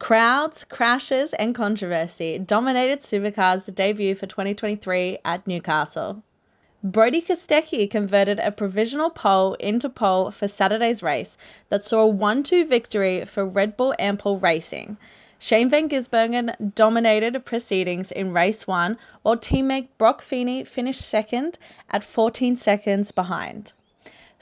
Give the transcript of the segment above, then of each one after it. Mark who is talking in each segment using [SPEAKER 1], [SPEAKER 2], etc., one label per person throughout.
[SPEAKER 1] Crowds, crashes, and controversy dominated Supercars' debut for 2023 at Newcastle. Brody Kostecki converted a provisional pole into pole for Saturday's race that saw a 1-2 victory for Red Bull Ampel Racing. Shane Van Gisbergen dominated proceedings in race 1, while teammate Brock Feeney finished second at 14 seconds behind.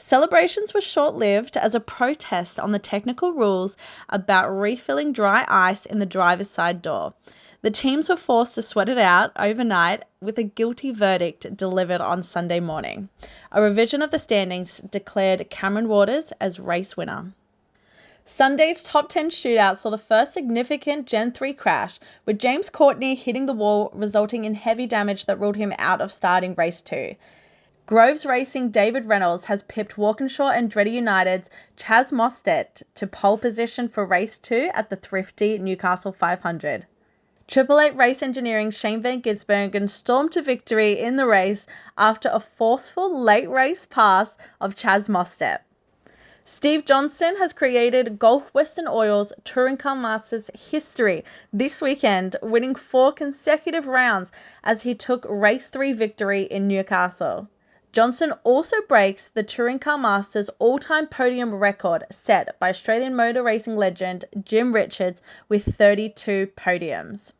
[SPEAKER 1] Celebrations were short-lived as a protest on the technical rules about refilling dry ice in the driver's side door. The teams were forced to sweat it out overnight with a guilty verdict delivered on Sunday morning. A revision of the standings declared Cameron Waters as race winner. Sunday's top 10 shootout saw the first significant Gen 3 crash, with James Courtney hitting the wall, resulting in heavy damage that ruled him out of starting race 2. Groves Racing David Reynolds has pipped Walkinshaw and Andretti United's Chaz Mostert to pole position for race 2 at the thrifty Newcastle 500. Triple Eight Race Engineering Shane Van Gisbergen stormed to victory in the race after a forceful late race pass of Chaz Mostert. Steve Johnson has created Gulf Western Oil's Touring Car Masters history this weekend, winning 4 consecutive rounds as he took race 3 victory in Newcastle. Johnson also breaks the Touring Car Masters all-time podium record set by Australian motor racing legend Jim Richards with 32 podiums.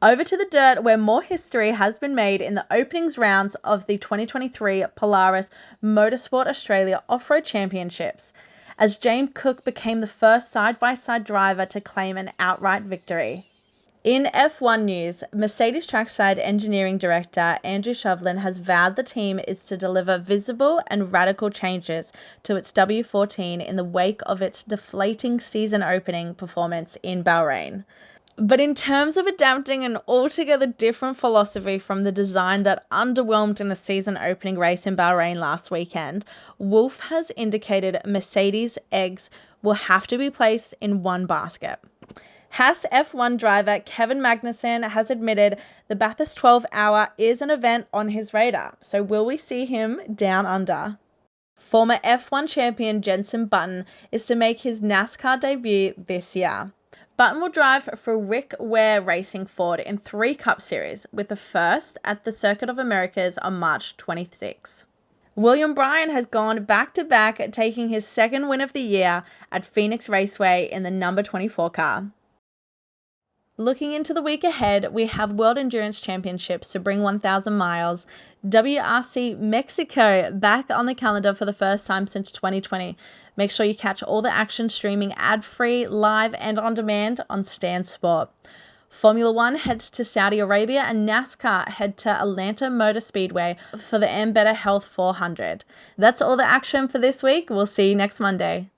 [SPEAKER 1] Over to the dirt, where more history has been made in the openings rounds of the 2023 Polaris Motorsport Australia Off-Road Championships, as James Cook became the first side-by-side driver to claim an outright victory. In F1 news, Mercedes Trackside Engineering Director Andrew Shovlin has vowed the team is to deliver visible and radical changes to its W14 in the wake of its deflating season opening performance in Bahrain. But in terms of adapting an altogether different philosophy from the design that underwhelmed in the season opening race in Bahrain last weekend, Wolff has indicated Mercedes' eggs will have to be placed in one basket. Haas F1 driver Kevin Magnussen has admitted the Bathurst 12 Hour is an event on his radar, so will we see him down under? Former F1 champion Jenson Button is to make his NASCAR debut this year. Button will drive for Rick Ware Racing Ford in 3 Cup Series, with the first at the Circuit of Americas on March 26. William Bryan has gone back-to-back, taking his second win of the year at Phoenix Raceway in the number 24 car. Looking into the week ahead, we have World Endurance Championships to bring 1,000 miles, WRC Mexico back on the calendar for the first time since 2020. Make sure you catch all the action streaming ad-free, live, and on demand on Stan Sport. Formula One heads to Saudi Arabia, and NASCAR head to Atlanta Motor Speedway for the Am Better Health 400. That's all the action for this week. We'll see you next Monday.